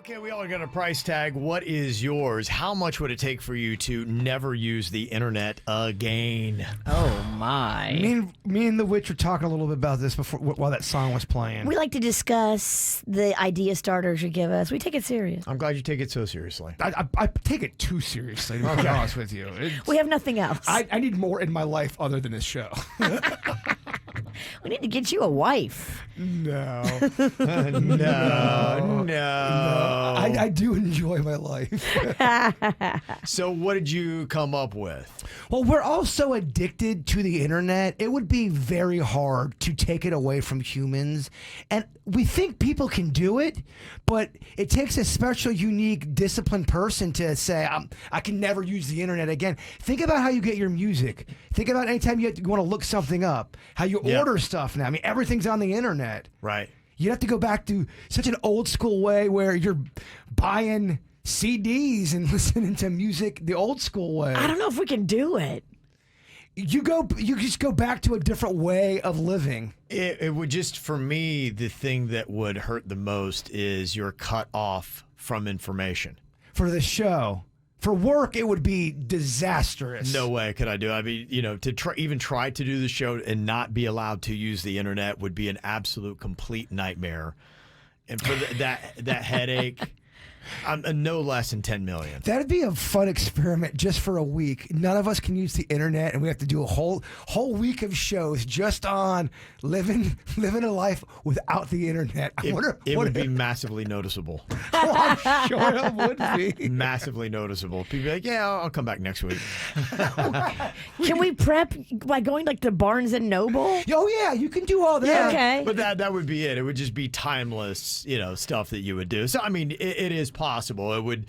Okay, we all got a price tag. What is yours? How much would it take for you to never use the internet again? Oh my! Me and the witch were talking a little bit about this before while that song was playing. We like to discuss the idea starters you give us. We take it serious. I'm glad you take it so seriously. I take it too seriously, to be honest with you. We have nothing else. I need more in my life other than this show. We need to get you a wife. No. No. I do enjoy my life. So what did you come up with? Well, we're all so addicted to the internet, it would be very hard to take it away from humans. And we think people can do it, but it takes a special, unique, disciplined person to say, I can never use the internet again. Think about how you get your music. Think about anytime you want to look something up, how you order stuff now. I mean, everything's on the internet. Right. You have to go back to such an old school way where you're buying CDs and listening to music the old school way. I don't know if we can do it. You just go back to a different way of living. It would just, for me, the thing that would hurt the most is you're cut off from information. For the show. For work, it would be disastrous. No way could I do it. I mean, to even try to do the show and not be allowed to use the internet would be an absolute complete nightmare. And for that headache, I'm no less than 10 million. That'd be a fun experiment just for a week. None of us can use the internet, and we have to do a whole week of shows just on living a life without the internet. It would be massively noticeable. Oh, I'm sure it would be. Massively noticeable. People be like, yeah, I'll come back next week. Can we prep by going like to Barnes and Noble? Oh yeah, you can do all that. Yeah, okay. But that would be it. It would just be timeless, stuff that you would do. So, I mean, it is possible. It would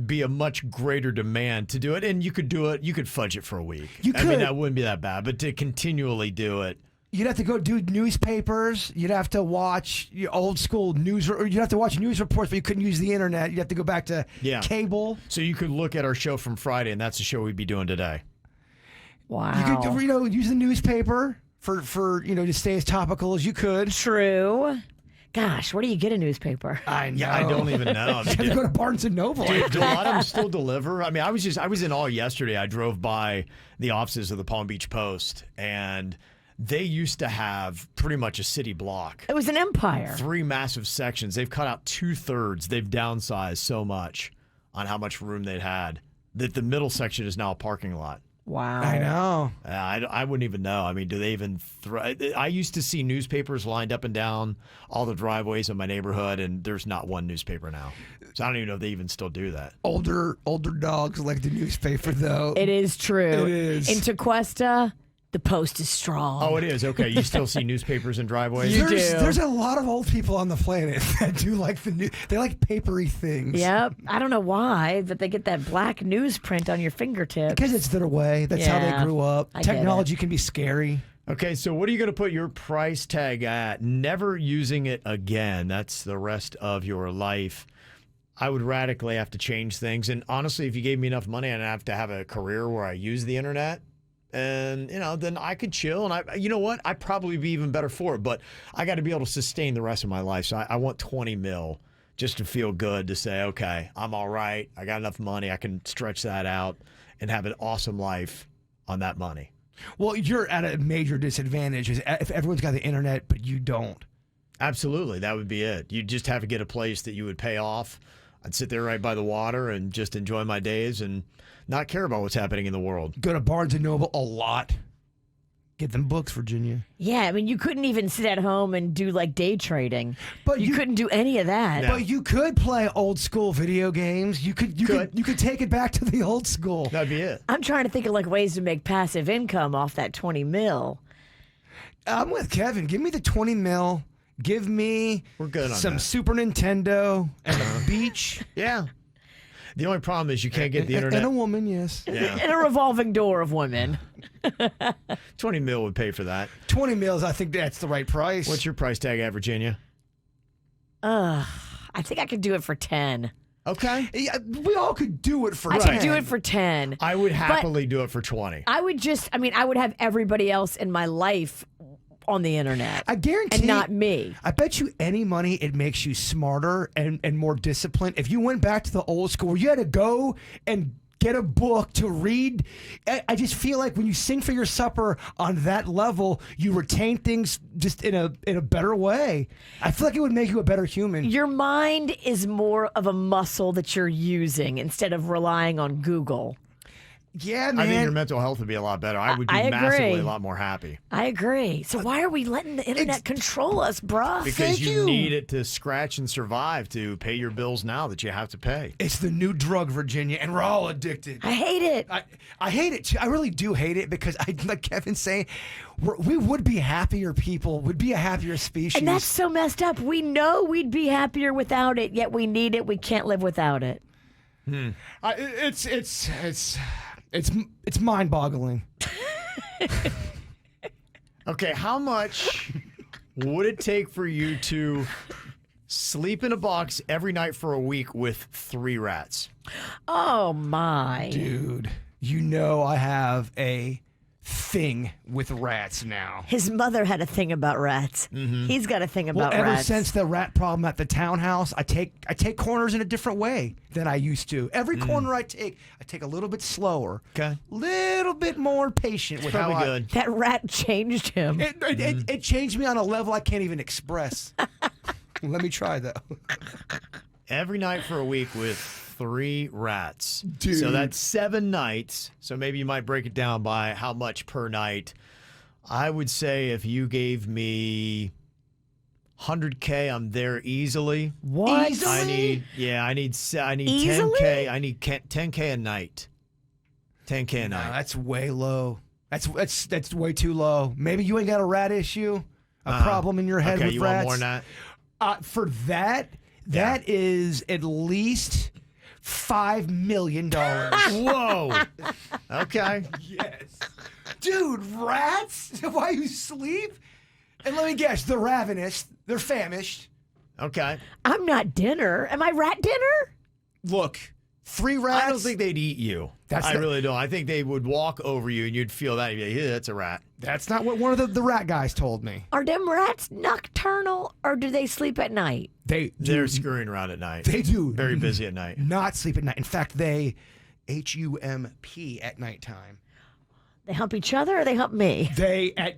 be a much greater demand to do it, and you could do it. You could fudge it for a week. I mean, that wouldn't be that bad, but to continually do it. You'd have to go do newspapers. You'd have to watch old school news, or you'd have to watch news reports, but you couldn't use the internet. You'd have to go back to cable. So you could look at our show from Friday, and that's the show we'd be doing today. Wow. You could, use the newspaper for to stay as topical as you could. True. Gosh, where do you get a newspaper? I know. Yeah, I don't even know. You have to go to Barnes and Noble. Dude, do a lot of them still deliver? I mean, I was in all yesterday. I drove by the offices of the Palm Beach Post, and they used to have pretty much a city block. It was an empire. 3 massive sections. They've cut out 2/3. They've downsized so much on how much room they'd had that the middle section is now a parking lot. Wow. I know. I wouldn't even know. I mean, do they even I used to see newspapers lined up and down all the driveways in my neighborhood, and there's not one newspaper now. So I don't even know if they even still do that. Older dogs like the newspaper, though. It is true. It is. In Tequesta, the Post is strong. Oh, it is? Okay. You still see newspapers in driveways? There's a lot of old people on the planet that do like they like papery things. Yep. I don't know why, but they get that black newsprint on your fingertips. Because it's their way. That's how they grew up. I get Technology can be scary. Okay, so what are you going to put your price tag at? Never using it again. That's the rest of your life. I would radically have to change things. And honestly, if you gave me enough money, I'd have to have a career where I use the internet. And, then I could chill. And you know what? I'd probably be even better for it. But I got to be able to sustain the rest of my life. So I want 20 mil just to feel good, to say, okay, I'm all right. I got enough money. I can stretch that out and have an awesome life on that money. Well, you're at a major disadvantage if everyone's got the internet, but you don't. Absolutely. That would be it. You just have to get a place that you would pay off. I'd sit there right by the water and just enjoy my days and not care about what's happening in the world. Go to Barnes and Noble a lot. Get them books, Virginia. Yeah, I mean, you couldn't even sit at home and do like day trading. But you couldn't do any of that. No. But you could play old school video games. You could take it back to the old school. That'd be it. I'm trying to think of like ways to make passive income off that 20 mil. I'm with Kevin. Give me the 20 mil. Give me We're good on some that. Super Nintendo and a beach. Yeah. The only problem is you can't get the internet. And a woman, yes. Yeah. And a revolving door of women. 20 mil would pay for that. 20 mils, I think that's the right price. What's your price tag at, Virginia? I think I could do it for 10. Okay. Yeah, we all could do it for I 10. could do it for 10. I would happily do it for 20. I would have everybody else in my life on the internet. I guarantee. And not me. I bet you any money it makes you smarter and more disciplined. If you went back to the old school where you had to go and get a book to read, I just feel like when you sing for your supper on that level, you retain things just in a better way. I feel like it would make you a better human. Your mind is more of a muscle that you're using instead of relying on Google. Yeah, man. I think your mental health would be a lot better. I would be I agree. massively a lot more happy. I agree. So why are we letting the internet control us, bruh? Because Thank you you. need it to scratch and survive to pay your bills now that you have to pay. It's the new drug, Virginia, and we're all addicted. I hate it. I hate it too. I really do hate it because, like Kevin's saying, we would be happier people, would be a happier species. And that's so messed up. We know we'd be happier without it, yet we need it. We can't live without it. It's mind-boggling. Okay, how much would it take for you to sleep in a box every night for a week with 3 rats? Oh, my. Dude, you know I have a thing with rats now. His mother had a thing about rats. He's got a thing about Ever rats. since the rat problem at the townhouse, I take corners in a different way than I used to. Every corner I take a little bit slower. Okay. Little bit more patient with how Probably I. good. That rat changed him. It changed me on a level I can't even express. Let me try though. Every night for a week with 3 rats. Dude. So that's 7 nights. So maybe you might break it down by how much per night. I would say if you gave me 100K, I'm there easily. What? Easily? I need Easily? 10K. I need 10K a night. 10K a No, night. that's way low. That's way too low. Maybe you ain't got a rat issue, a problem in your head Okay, with you rats. want more than that? For that, that is at least $5 million. Whoa. Okay. Yes. Dude, rats? While you sleep? And let me guess, they're ravenous. They're famished. Okay. I'm not dinner. Am I rat dinner? Look, 3 rats. I don't think they'd eat you. I really don't. I think they would walk over you and you'd feel that. You'd be like, yeah, that's a rat. That's not what one of the rat guys told me. Are them rats nocturnal or do they sleep at night? They're scurrying around at night. They do. Very busy at night. Not sleep at night. In fact, they HUMP at nighttime. They hump each other or they hump me? At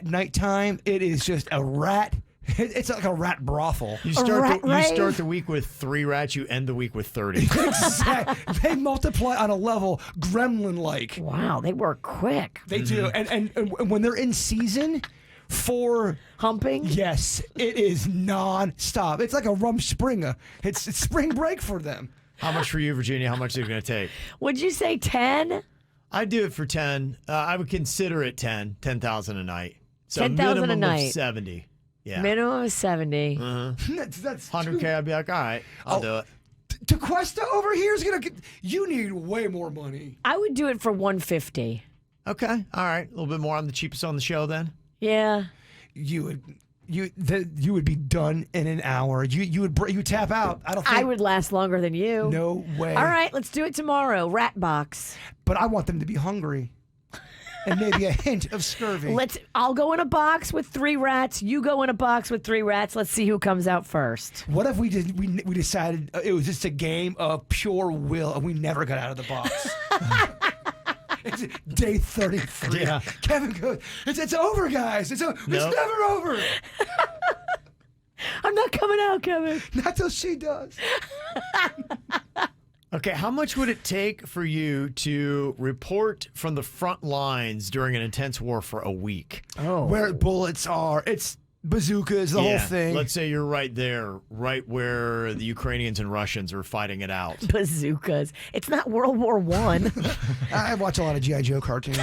nighttime, it is just a rat. It's like a rat brothel. You rat rave? start the week with 3 rats, you end the week with 30. They multiply on a level gremlin-like. Wow, they work quick. They do. And when they're in season for Humping? yes, it is non-stop. It's like a Rumspringa. It's spring break for them. How much for you, Virginia? How much is it going to take? Would you say 10? I'd do it for 10. I would consider it 10,000 a night. So 10,000 a minimum night. of 70. Yeah. Minimum of 70. That's 100K, I'd be like, all right, I'll do it. Tequesta over here is gonna get. You need way more money. I would do it for 150. Okay, all right. A little bit more on the cheapest on the show then. Yeah. You would be done in an hour. You would tap out. I don't think. I would last longer than you. No way. All right, let's do it tomorrow. Rat box. But I want them to be hungry, and maybe a hint of scurvy. I'll go in a box with 3 rats. You go in a box with 3 rats. Let's see who comes out first. What if we decided it was just a game of pure will, and we never got out of the box? It's day 33. Yeah. Kevin goes, it's over, guys. It's never over. I'm not coming out, Kevin. Not till she does. Okay, how much would it take for you to report from the front lines during an intense war for a week? Oh. Where bullets are. It's bazookas, the whole thing. Let's say you're right there, right where the Ukrainians and Russians are fighting it out. Bazookas. It's not World War I. I watch a lot of G.I. Joe cartoons.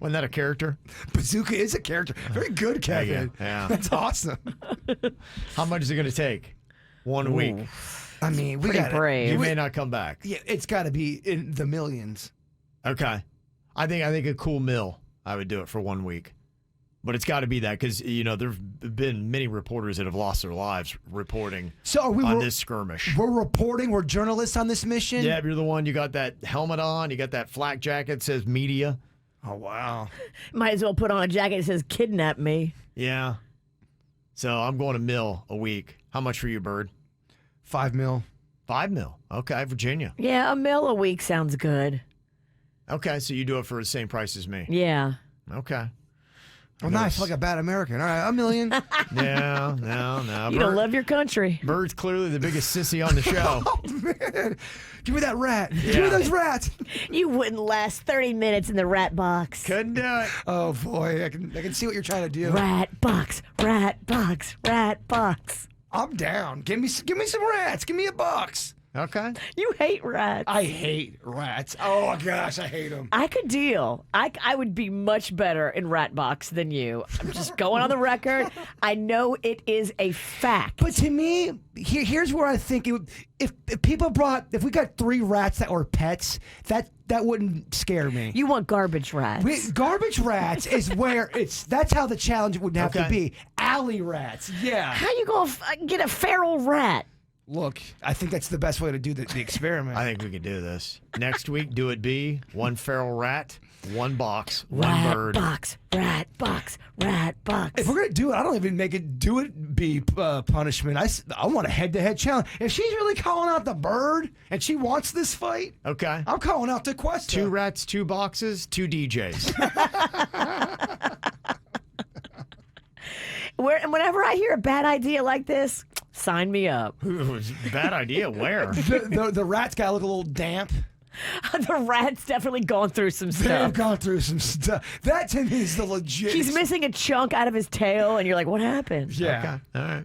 Wasn't that a character? Bazooka is a character. Very good, There you Kevin. go. Yeah. That's awesome. How much is it going to take? 1 week. I mean, we Pretty got brave. You may not come back. Yeah, it's got to be in the millions. Okay. I think a cool mill, I would do it for 1 week. But it's got to be that because, there've been many reporters that have lost their lives reporting So are we? on this skirmish. We're reporting. We're journalists on this mission. Yeah, you're the one. You got that helmet on. You got that flak jacket that says media. Oh wow. Might as well put on a jacket that says "Kidnap me." Yeah. So I'm going $1 million a week. How much for you, Bird? $5 million. $5 million. Okay, Virginia. Yeah, $1 million a week sounds good. Okay, so you do it for the same price as me. Yeah. Okay. Well, now I feel like a bad American. All right, $1 million. No. You don't love your country. Bird's clearly the biggest sissy on the show. Oh man, give me that rat. Give me those rats. You wouldn't last 30 minutes in the rat box. Couldn't do it. Oh boy, I can see what you're trying to do. Rat box, rat box, rat box. I'm down. Give me some rats. Give me a box. Okay. You hate rats. I hate rats. Oh gosh, I hate them. I could deal. I would be much better in rat box than you. I'm just going on the record. I know it is a fact. But to me, here's where I think it would, if we got 3 rats that were pets, that wouldn't scare me. You want garbage rats. Garbage rats is where that's how the challenge would have to be. Alley rats. Yeah. How you gonna get a feral rat? Look, I think that's the best way to do the experiment. I think we can do this. Next week, do it be 1 feral rat, 1 box, 1 Rat bird. box, rat box, rat box. If we're gonna do it, I don't even make it do it be punishment. I want a head-to-head challenge. If she's really calling out the bird and she wants this fight, Okay. I'm calling out the Questa. 2 rats, 2 boxes, 2 DJs. Whenever I hear a bad idea like this, sign me up. Bad idea. Where? The rat's gotta look a little damp. The rat's definitely gone through some They've stuff. gone through some stuff. That to me is the legit. He's missing a chunk out of his tail, and you're like, what happened? Yeah. Okay. All right.